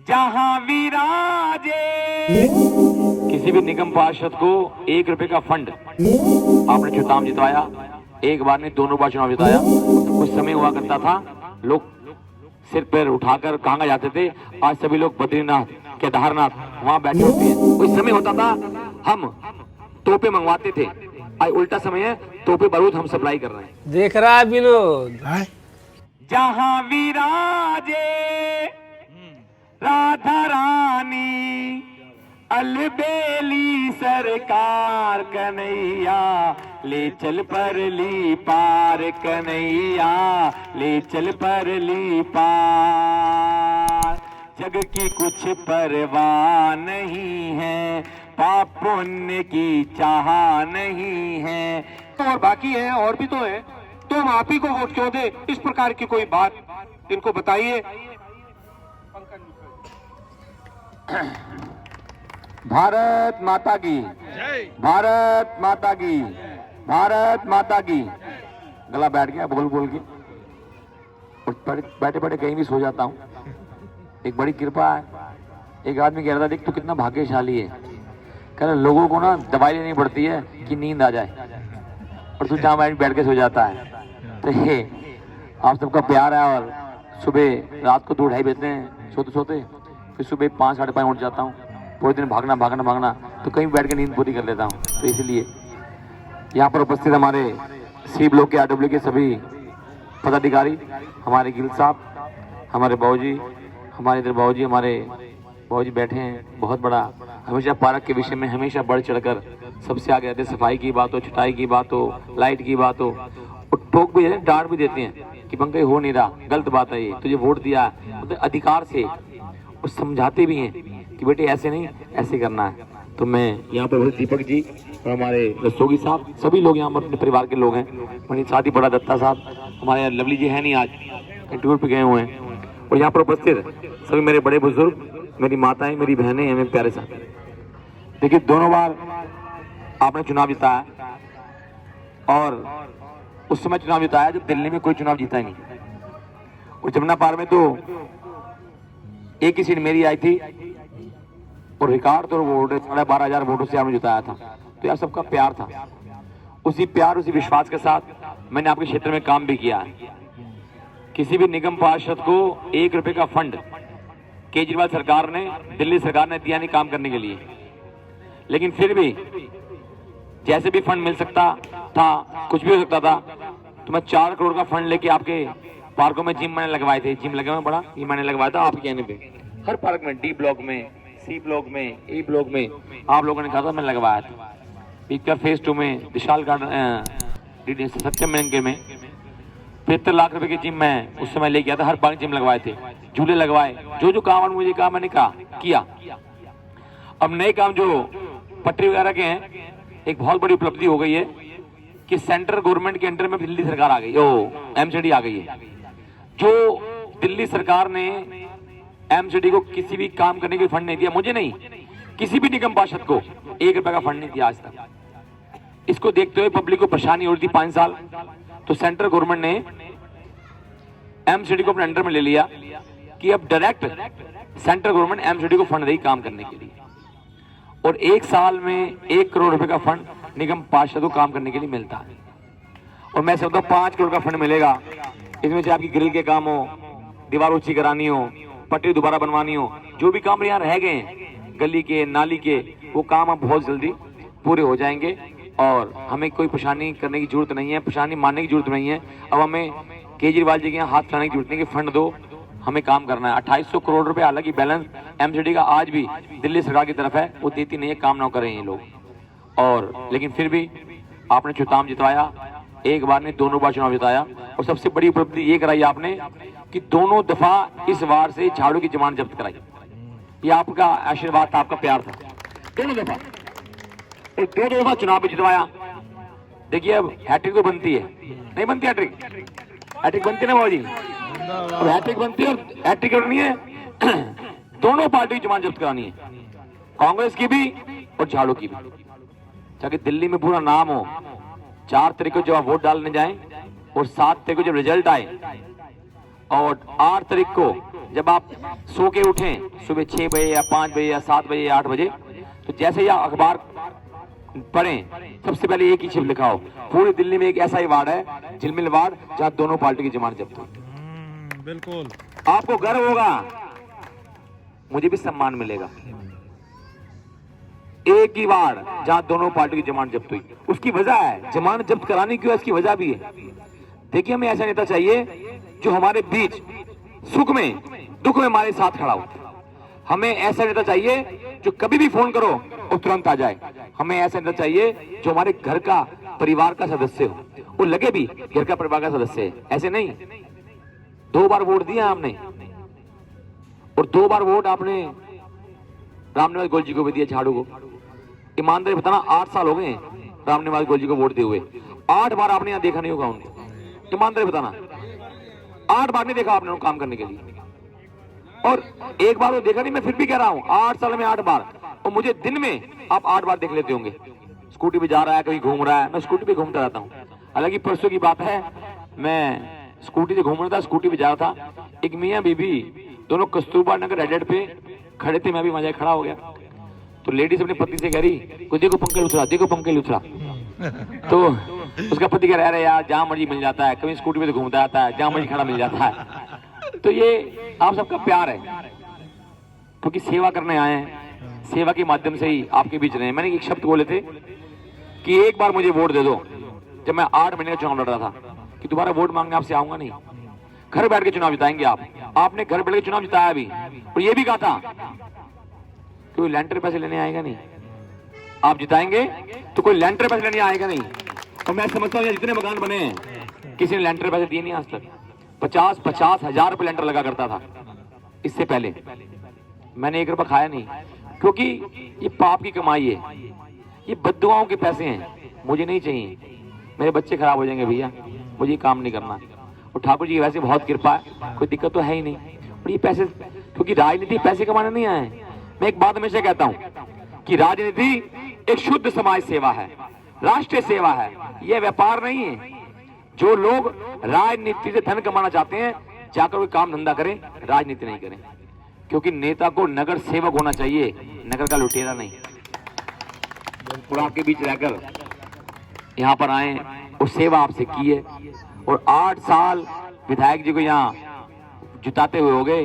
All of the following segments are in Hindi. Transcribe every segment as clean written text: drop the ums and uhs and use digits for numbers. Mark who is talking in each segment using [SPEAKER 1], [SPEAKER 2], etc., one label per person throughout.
[SPEAKER 1] जहां विराजे। किसी भी निगम पार्षद को 1 रुपए का फंड आपने चुनाव जितवाया, एक बार नहीं 2 बार चुनाव जिताया। कुछ समय हुआ करता था लोग सिर पैर उठाकर कहाँ जाते थे, आज सभी लोग बद्रीनाथ केदारनाथ वहां बैठे होते हैं। कुछ समय होता था हम तोपे मंगवाते थे, आज उल्टा समय है, तोपे बारूद हम सप्लाई कर रहे हैं।
[SPEAKER 2] देख रहा है विनोद।
[SPEAKER 1] जहां विराजे राधा रानी, अलबेली सरकार कन्हैया, ले चल परली पार कन्हैया, ले चल परली पार। जग की कुछ परवाह नहीं है, पाप पुण्य की चाह नहीं है।
[SPEAKER 3] और बाकी है, और भी तो है, तो हम आप ही को वोट क्यों दे? इस प्रकार की कोई बात इनको बताइए।
[SPEAKER 1] भारत माता की, भारत माता की, भारत माता की। गला बैठ गया बोल बोल के, बैठे बैठे कहीं भी सो जाता हूँ। एक बड़ी कृपा है। एक आदमी कह रहा था, देख तू कितना भाग्यशाली है, कह रहा लोगों को ना दवाई लेनी पड़ती है कि नींद आ जाए, और तू जहाँ बैठ के सो जाता है। तो ये आप सबका प्यार है। और सुबह रात को 2-2:30 बजते हैं सोते सोते, फिर सुबह 5-5:30 उठ जाता हूँ। पूरे दिन भागना भागना भागना, तो कहीं बैठ के नींद पूरी कर लेता हूँ। तो इसलिए यहाँ पर उपस्थित हमारे सी ब्लॉक के RW के सभी पदाधिकारी, हमारे गिल साहब, हमारे बाबूजी, हमारे इधर बाबूजी, हमारे बाबूजी बैठे हैं। बहुत बड़ा हमेशा पार्क के विषय में हमेशा बढ़ चढ़कर सबसे आगे रहते। सफाई की बात हो, छटाई की बात हो, लाइट की बात हो, और टोक भी है, डांट भी देते हैं कि पंकज हो नहीं रहा, गलत बात है, ये तुझे वोट दिया है, तो अधिकार से, और समझाते भी हैं कि बेटे ऐसे नहीं, ऐसे करना है। तो मैं यहाँ पर दीपक जी और हमारे रस्तोगी साहब, सभी लोग यहाँ पर अपने परिवार के लोग हैं। मेरे साथ ही बड़ा दत्ता साहब, हमारे यहाँ लवली जी है नहीं, आज टूर पे गए हुए हैं। और यहाँ पर उपस्थित सभी मेरे बड़े बुजुर्ग, मेरी माताएं, मेरी बहनें हैं, मेरे प्यारे साथी। देखिए 2 बार आपने चुनाव जिताया, और उस समय चुनाव जिताया जब दिल्ली में कोई चुनाव जीता ही नहीं। और जमुना पार में तो एक ही सीट मेरी आई थी, और रिकॉर्ड तो वोट 12,500 वोटों से आपने जिताया था। तो यार सबका प्यार था, उसी प्यार उसी विश्वास के साथ मैंने आपके क्षेत्र में काम भी किया है। किसी भी निगम पार्षद को 1 रुपए का फंड केजरीवाल सरकार ने, दिल्ली सरकार ने दिया नहीं काम करने के लिए, लेकिन फिर भी जैसे भी फंड मिल सकता था, कुछ भी हो सकता था, तो मैं 4 करोड़ का फंड लेके आपके पार्कों में जिम मैंने लगवाए थे। जिम लगे हुए बड़ा, ये मैंने लगवाया था आपके कहने पे। हर पार्क में, D ब्लॉक में, C ब्लॉक में, E ब्लॉक में आप लोगों ने कहा था, मैंने लगवाया था। पीकर फेज 2 में, विशाल गार्डन, सत्यम महंगे में 75 लाख रुपए की जिम मैं उस समय ले गया था। हर पार्क जिम लगवाए थे, झूले लगवाए, जो जो काम मुझे कहा मैंने कहा किया। अब नए काम जो पटरी वगैरह के हैं, एक बहुत बड़ी उपलब्धि हो गई है कि सेंट्रल गवर्नमेंट के अंडर में दिल्ली सरकार आ गई, MCD आ गई है। जो दिल्ली सरकार ने MCD को किसी भी काम करने के फंड नहीं दिया, मुझे नहीं, किसी भी निगम पार्षद को 1 रुपए का फंड नहीं दिया आज तक। इसको देखते हुए पब्लिक को परेशानी हो रही थी 5 साल, तो सेंट्रल गवर्नमेंट ने MCD को अपने अंडर में ले लिया कि अब डायरेक्ट सेंट्रल गवर्नमेंट MCD को फंड देगी काम करने के लिए। और 1 साल में 1 करोड़ रुपए का फंड निगम पार्षद को काम करने के लिए मिलता है। और मैं समझता हूँ 5 करोड़ का फंड मिलेगा, इसमें से आपकी ग्रिल के काम हो, दीवार ऊंची करानी हो, पटरी दोबारा बनवानी हो, जो भी काम यहाँ रह गए हैं गली के, नाली के, वो काम अब बहुत जल्दी पूरे हो जाएंगे। और हमें कोई परेशानी करने की जरूरत नहीं है, परेशानी मानने की जरूरत नहीं है। अब हमें केजरीवाल जी के यहाँ हाथ फैलाने की जरूरत नहीं कि फंड दो, हमें काम करना है। 2800 करोड़ रुपए हालांकि बैलेंस MCD का आज भी दिल्ली सरकार की तरफ है, वो देती नहीं है, काम ना करें ये लोग। और लेकिन फिर भी आपने चुनाव जितवाया, एक बार नहीं 2 बार चुनाव जिताया। और सबसे बड़ी उपलब्धि ये कराई आपने कि 2 दफा इस बार से झाड़ू की जमानत जब्त कराई। ये आपका आशीर्वाद था, आपका प्यार था। 2 दफा, और 2 दफा चुनाव भी जितवाया। देखिए अब हैट्रिक तो बनती है, नहीं बनती हैट्रिक? हैट्रिक बनती है ना बाबूजी? और हैट्रिक बनती है, और हैट्रिक करनी है दोनों पार्टी की जमानत जब्त करानी है, कांग्रेस की भी और झाड़ू की भी, ताकि दिल्ली में पूरा नाम हो। 4 तारीख को जब आप वोट डालने जाएं, और 7 तारीख को जब रिजल्ट आए, और 8 तारीख को जब आप सो के उठें सुबह 6 बजे या 5 बजे या 7 बजे या 8 बजे, तो जैसे ही आप अखबार पढ़ें सबसे पहले एक ही शिव लिखा हो, पूरी दिल्ली में एक ऐसा ही वार्ड है, झिलमिल वार्ड, जहां दोनों पार्टी की जमानत जब्त हुई।
[SPEAKER 2] बिल्कुल
[SPEAKER 1] आपको गर्व होगा, मुझे भी सम्मान मिलेगा। एक ही वार्ड जहां दोनों पार्टी की जमानत जब्त हुई, उसकी वजह है, जमानत जब्त कराने की इसकी वजह भी है। देखिए, हमें ऐसा नेता चाहिए जो हमारे बीच सुख में दुख में हमारे साथ खड़ा हो। हमें ऐसा नेता चाहिए जो कभी भी फोन करो वो तुरंत आ जाए। हमें ऐसा नेता चाहिए जो हमारे घर का परिवार का सदस्य हो, वो लगे भी घर का परिवार का सदस्य है। ऐसे नहीं, 2 बार वोट दिया आपने और 2 बार वोट आपने रामनिवास गोयल जी को भी दिया, झाड़ू को। ईमानदारी बताना, 8 साल हो गए रामनिवास गोयल जी को वोट दिए हुए, 8 बार आपने यहाँ देखा नहीं होगा उनको। ईमानदारी बताना, 8 बार नहीं देखा आपने उनको काम करने के लिए। और एक बार वो देखा नहीं, मैं फिर भी कह रहा हूँ 8 साल में 8 बार, और मुझे दिन में आप 8 बार देख लेते होंगे। स्कूटी पे जा रहा है, कहीं घूम रहा है, मैं स्कूटी पे घूमता रहता हूँ। हालांकि परसों की बात है, मैं स्कूटी से घूम रहा था, स्कूटी पे जा रहा था, एक मियाँ बीबी दोनों कस्तूरबा नगर रेड पे खड़े थे, मैं भी मजा खड़ा हो गया। तो लेडीज अपने पति से कह रही, देखो पंकज उतरा, देखो पंकज उतरा। तो उसका पति कह रहा है, यार जहां मर्जी मिल जाता है, कभी स्कूटी पे तो घूमता आता है, जहां मर्जी खड़ा मिल जाता है। तो ये आप सबका प्यार है, क्योंकि सेवा करने आए हैं, सेवा के माध्यम से ही आपके बीच रहे। मैंने एक शब्द बोले थे कि एक बार मुझे वोट दे दो, जब मैं 8 महीने का चुनाव लड़ रहा था, कि दोबारा वोट मांगने आपसे आऊंगा नहीं, घर बैठ के चुनाव जिताएंगे आप। आपने घर बैठ के चुनाव जिताया भी, और ये भी कहा था कि कोई लेंटर पैसे लेने आएगा नहीं, आप जिताएंगे तो कोई लेंटर पैसे लेने आएगा नहीं। और मैं समझता हूँ जितने मकान बने हैं, किसी ने लेंटर पैसे दिए नहीं आज तक। 50-50 हजार रुपए लेंटर लगा करता था इससे पहले, मैंने 1 रुपया खाया नहीं, क्योंकि ये पाप की कमाई है, ये बद्दुआओं के पैसे हैं, मुझे नहीं चाहिए। मेरे बच्चे खराब हो जाएंगे भैया, मुझे काम नहीं करना। और ठाकुर जी की वैसे बहुत कृपा है, कोई दिक्कत तो है ही नहीं। और ये पैसे, क्योंकि राजनीति पैसे कमाने नहीं आए। मैं एक बात हमेशा कहता हूं कि राजनीति एक शुद्ध समाज सेवा है, राष्ट्रीय सेवा है, यह व्यापार नहीं है। जो लोग राजनीति से धन कमाना चाहते हैं, जाकर कोई काम धंधा करें, राजनीति नहीं करें, क्योंकि नेता को नगर सेवक होना चाहिए, नगर का लुटेरा नहीं। और आपके बीच रहकर यहाँ पर आए और सेवा आपसे की है, और 8 साल विधायक जी को यहाँ जुटाते हुए हो गए,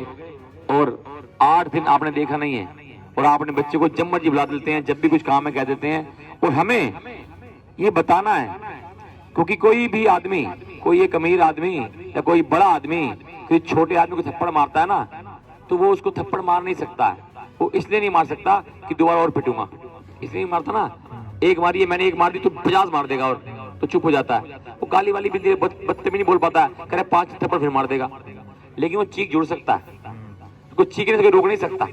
[SPEAKER 1] और 8 दिन आपने देखा नहीं है, और आप अपने बच्चे को जब मर्जी बुला देते हैं, जब भी कुछ काम है कह देते हैं। और हमें ये बताना है, क्योंकि कोई भी आदमी, कोई एक अमीर आदमी या कोई बड़ा आदमी कोई छोटे आदमी को थप्पड़ मारता है ना, तो वो उसको थप्पड़ मार नहीं सकता है। वो इसलिए नहीं मार सकता कि दोबारा और पिटूंगा, इसलिए नहीं मारता ना। एक मारी है, मैंने एक मार दी तो 50 मार देगा, और तो चुप हो जाता है। वो काली वाली भी बदतमीजी नहीं बोल पाता है, कह रहे 5 थप्पड़ फिर मार देगा, लेकिन वो चीख जुड़ सकता है, कोई चीखने से रोक नहीं सकता।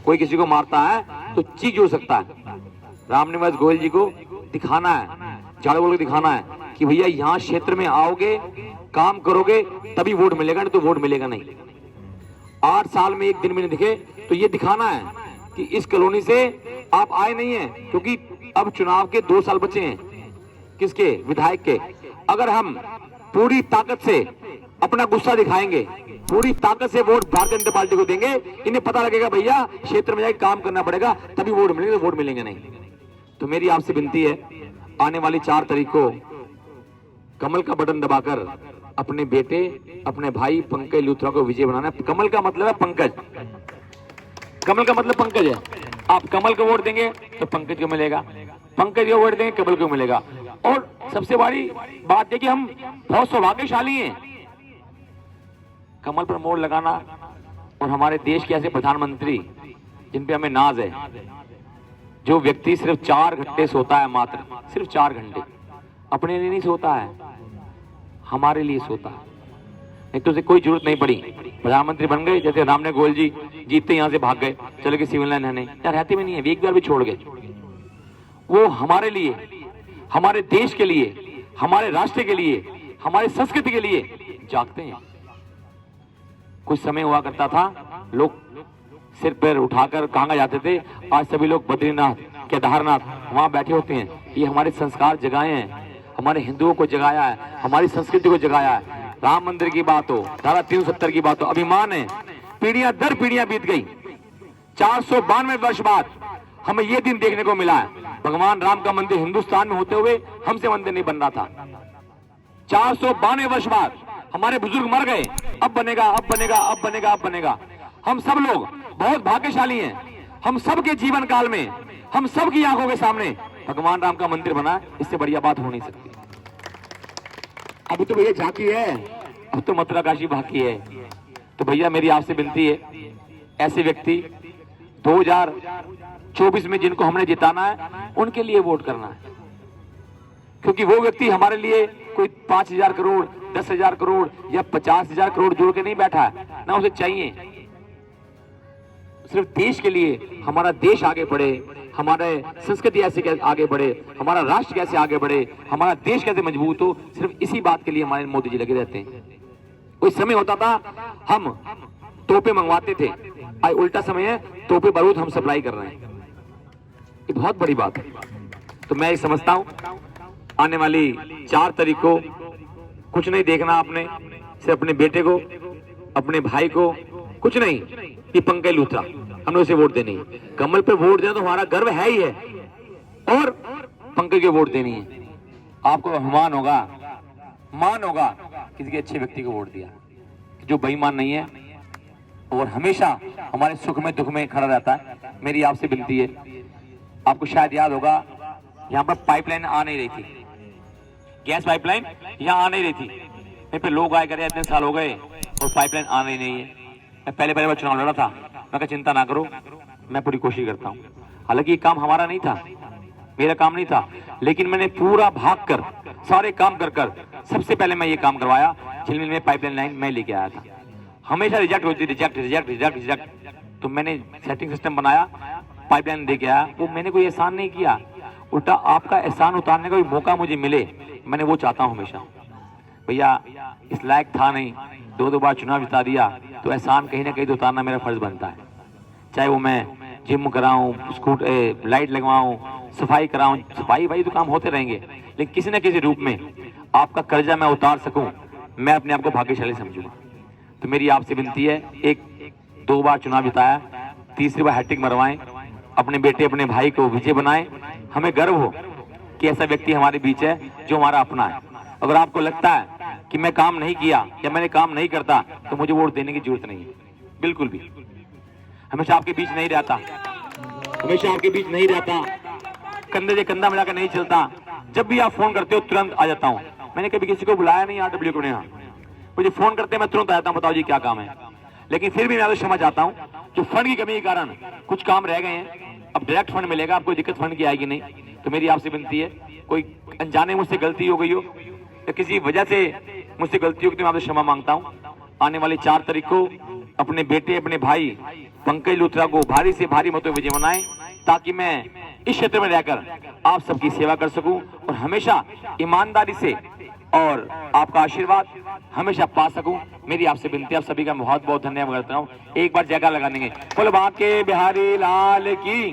[SPEAKER 1] कोई किसी को मारता है तो चीख जुड़ सकता है। रामनिवास गोयल जी को दिखाना है, झाड़ू बोल के दिखाना है कि भैया यहाँ क्षेत्र में आओगे, काम करोगे तभी वोट मिलेगा, नहीं तो वोट मिलेगा नहीं। 8 साल में एक दिन में नहीं दिखे, तो ये दिखाना है कि इस कॉलोनी से आप आए नहीं है, क्योंकि अब चुनाव के 2 साल बचे हैं, किसके, विधायक के। अगर हम पूरी ताकत से अपना गुस्सा दिखाएंगे, पूरी ताकत से वोट भारतीय जनता पार्टी को देंगे, इन्हें पता लगेगा भैया क्षेत्र में जाकर काम करना पड़ेगा तभी वोट मिलेंगे, तो वोट मिलेंगे नहीं। तो मेरी आपसे विनती है, आने वाली 4 तारीख को कमल का बटन दबाकर अपने बेटे, अपने भाई पंकज लूथरा को विजय बनाना है। कमल का मतलब है पंकज, कमल का मतलब पंकज है। आप कमल को वोट देंगे तो पंकज को मिलेगा, पंकज को वोट देंगे कमल को मिलेगा। और सबसे बड़ी बात है कि हम बहुत सौभाग्यशाली हैं, कमल पर मोड़ लगाना, और हमारे देश के ऐसे प्रधानमंत्री जिन पे हमें नाज है। जो व्यक्ति सिर्फ 4 घंटे सोता है, मात्र सिर्फ 4 घंटे, अपने लिए नहीं सोता है, हमारे लिए सोता है। नहीं तो उसे कोई जरूरत नहीं पड़ी, प्रधानमंत्री बन गए। जैसे रामनिवास गोयल जी जीतते यहाँ से भाग गए, चले गए सिविल लाइन, रहने या रहते भी नहीं है, एक बार भी छोड़ गए। वो हमारे लिए, हमारे देश के लिए, हमारे राष्ट्र के लिए, हमारी संस्कृति के लिए जागते हैं। कुछ समय हुआ करता था, लोग सिर पैर उठाकर कहाँ जाते थे, आज सभी लोग बद्रीनाथ, केदारनाथ वहां बैठे होते हैं। ये हमारे संस्कार जगाए हैं, हमारे हिंदुओं को जगाया है, हमारी संस्कृति को जगाया है। राम मंदिर की बात हो, धारा 370 की बात हो, अभिमान है पीढ़ियां दर पीढ़ियां बीत गई, 492 वर्ष बाद हमें यह दिन देखने को मिला है। भगवान राम का मंदिर हिंदुस्तान में होते हुए हमसे मंदिर नहीं बन रहा था। 492 वर्ष बाद हमारे बुजुर्ग मर गए, अब बनेगा, अब बनेगा, अब बनेगा, अब बनेगा। हम सब लोग बहुत भाग्यशाली हैं। हम सब के जीवन काल में, हम सब की आंखों के सामने भगवान राम का मंदिर बना, इससे बढ़िया बात हो नहीं सकती। अभी तो भैया झांकी है, अब तो मथुरा काशी बाकी है। तो भैया मेरी आपसे विनती है, ऐसे व्यक्ति 2024 में जिनको हमने जिताना है उनके लिए वोट करना है, क्योंकि वो व्यक्ति हमारे लिए कोई 5,000 करोड़, 10,000 करोड़ या 50,000 करोड़ जोड़ के नहीं बैठा है, ना उसे चाहिए। सिर्फ देश के लिए, हमारा देश आगे बढ़े, हमारे संस्कृति ऐसे कैसे आगे बढ़े, हमारा राष्ट्र कैसे आगे बढ़े, हमारा देश कैसे मजबूत हो, सिर्फ इसी बात के लिए हमारे मोदी जी लगे रहते हैं। कोई समय होता था हम तोपे मंगवाते थे, आज उल्टा समय है, तोपे बारूद हम सप्लाई कर रहे हैं। ये बहुत बड़ी बात है। तो मैं ये समझता हूं, आने वाली 4 तारीख को कुछ नहीं देखना आपने, सिर्फ अपने बेटे को, अपने भाई को, कुछ नहीं, कि पंकज लूथरा हमने उसे वोट देनी है। कमल पे वोट देना तो हमारा गर्व है ही है, और पंकज को वोट देनी है। आपको अभिमान होगा, मान होगा किसी के अच्छे व्यक्ति को वोट दिया, जो बेईमान नहीं है और हमेशा हमारे सुख में दुख में खड़ा रहता है। मेरी आपसे विनती है, आपको शायद याद होगा यहाँ पर पाइपलाइन आ नहीं रही थी, गैस पाइपलाइन यहाँ आ नहीं रही थी। मेरे पे लोग आए करे इतने साल हो गए और पाइपलाइन आ रही नहीं है। मैं पहले बार चुनाव लड़ा था, मैं कहा चिंता ना करो, मैं पूरी कोशिश करता हूँ। हालांकि ये काम हमारा नहीं था, मेरा काम नहीं था, लेकिन मैंने पूरा भाग कर, सारे काम कर कर सबसे पहले मैं ये काम करवाया। झिलमिल में पाइपलाइन लाइन मैं लेके आया था, हमेशा रिजेक्ट होती, रिजेक्ट रिजेक्ट रिजेक्ट रिजेक्ट। तो मैंने सेटिंग सिस्टम बनाया, पाइपलाइन लेके आया। वो मैंने कोई एहसान नहीं किया, उल्टा आपका एहसान उतारने का भी मौका मुझे मिले, मैंने वो चाहता हूँ हमेशा। भैया इस लायक था नहीं, 2 बार चुनाव जिता दिया, तो एहसान कहीं ना कहीं तो उतारना मेरा फर्ज बनता है। चाहे वो मैं जिम कराऊं, लाइट लगवाऊं, सफाई कराऊं, सफाई भाई तो काम होते रहेंगे, लेकिन किसी न किसी रूप में आपका कर्जा मैं उतार सकूं, मैं अपने आप को भाग्यशाली समझूंगा। तो मेरी आपसे विनती है, 2 बार चुनाव जिताया, 3री बार हैट्रिक मरवाएं, अपने बेटे अपने भाई को विजय बनाएं। हमें गर्व हो कि ऐसा व्यक्ति हमारे बीच है जो हमारा अपना है। अगर आपको लगता है कि मैं काम नहीं किया या मैंने काम नहीं करता, तो मुझे वोट देने की जरूरत नहीं है, बिल्कुल भी। हमेशा आपके बीच नहीं रहता, हमेशा आपके बीच नहीं रहता, कंधे से कंधा मिलाकर नहीं चलता। जब भी आप फोन करते हो तुरंत आ जाता हूँ। मैंने कभी किसी को बुलाया नहीं RW को, यहाँ मुझे फोन करते मैं तुरंत आता हूँ, बताओ जी क्या काम है। लेकिन फिर भी मैं तो क्षमा चाहता हूँ, जो फंड की कमी के कारण कुछ काम रह गए हैं, अब डायरेक्ट फंड मिलेगा, आपको दिक्कत फंड की आएगी नहीं। तो मेरी आपसे विनती है, कोई अनजाने मुझसे गलती हो गई हो या किसी वजह से मुझसे गलती हो, तो मैं आपसे क्षमा मांगता हूँ। आने वाली 4 तारीख को अपने बेटे अपने भाई पंकज लूथरा को भारी से भारी मतों विजय बनाएं, ताकि मैं इस क्षेत्र में रहकर आप सबकी सेवा कर सकूं और हमेशा ईमानदारी से और आपका आशीर्वाद हमेशा पा सकूं। मेरी आपसे विनती है, आप सभी का बहुत बहुत धन्यवाद करता हूं। एक बार जयकार लगा देंगे, बोल बांके बिहारी लाल की।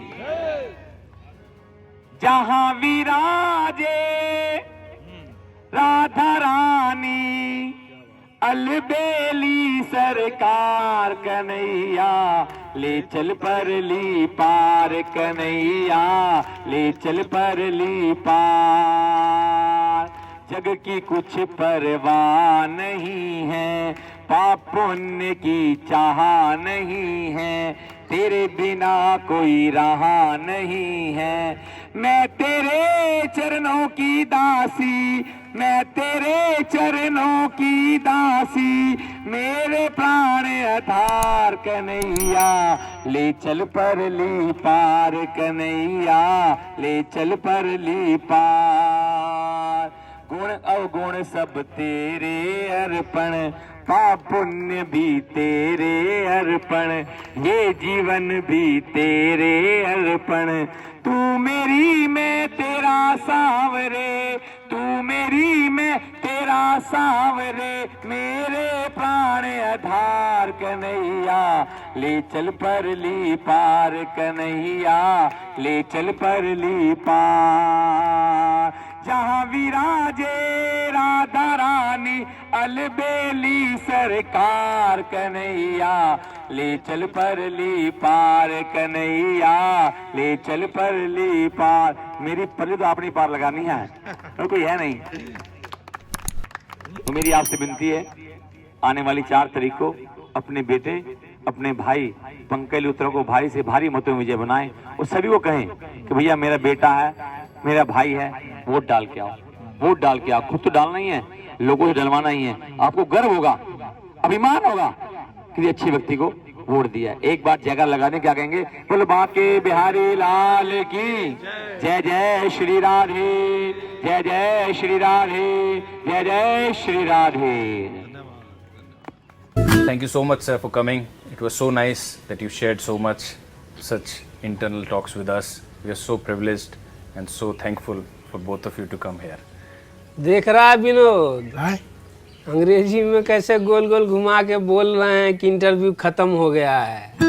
[SPEAKER 1] जहां विराजे राधा रानी, अलबेली सरकार कन्हैया, ले चल परली पार कन्हैया, ले चल परली पार। जग की कुछ परवाह नहीं है, पाप पुण्य की चाह नहीं है, तेरे बिना कोई राह नहीं है। मैं तेरे चरणों की दासी, मैं तेरे चरणों की दासी, मेरे प्राण आधार कन्हैया, ले चल परली पार कन्हैया, ले चल परली पार। गुण अवगुण सब तेरे अर्पण, पाप पुण्य भी तेरे अर्पण, ये जीवन भी तेरे अर्पण। तू मेरी मैं तेरा सांवरे, तू मेरी मैं तेरा सांवरे, मेरे प्राण आधार कन्हैया, ले चल परली पार कन्हैया, ले चल परली पार। जहां विराजे राधा रानी, अलबेली सरकार कन्हैया, ले चल परली पार कन्हैया, ले चल परली पार। मेरी परली तो आपने पार लगानी है, और कोई है नहीं। तो मेरी आपसे विनती है, आने वाली 4 तारीख को अपने बेटे, अपने भाई पंकज लूथरा को भारी से भारी मतों में विजय बनाएं और सभी को कहें कि भैया मेरा बेटा है, मेरा भाई है, वोट डाल के आओ, वोट डाल के आओ। खुद तो डालना ही है, लोगों से डलवाना ही है। आपको गर्व होगा, अभिमान होगा कि अच्छे व्यक्ति को वोट दिया। एक बार जयकार लगाने क्या कहेंगे, बोल बांके बिहारी लाल की जय, जय श्री राधे, जय जय श्री राधे, जय जय Shri Radhe.
[SPEAKER 2] Thank you so much, sir, for coming. It was so nice that you shared so much, such internal talks with us. We are so privileged and so thankful for both of you to come here.
[SPEAKER 4] देख रहा है विनोद, अंग्रेजी में कैसे गोल गोल घुमा के बोल रहे हैं कि इंटरव्यू खत्म हो गया है।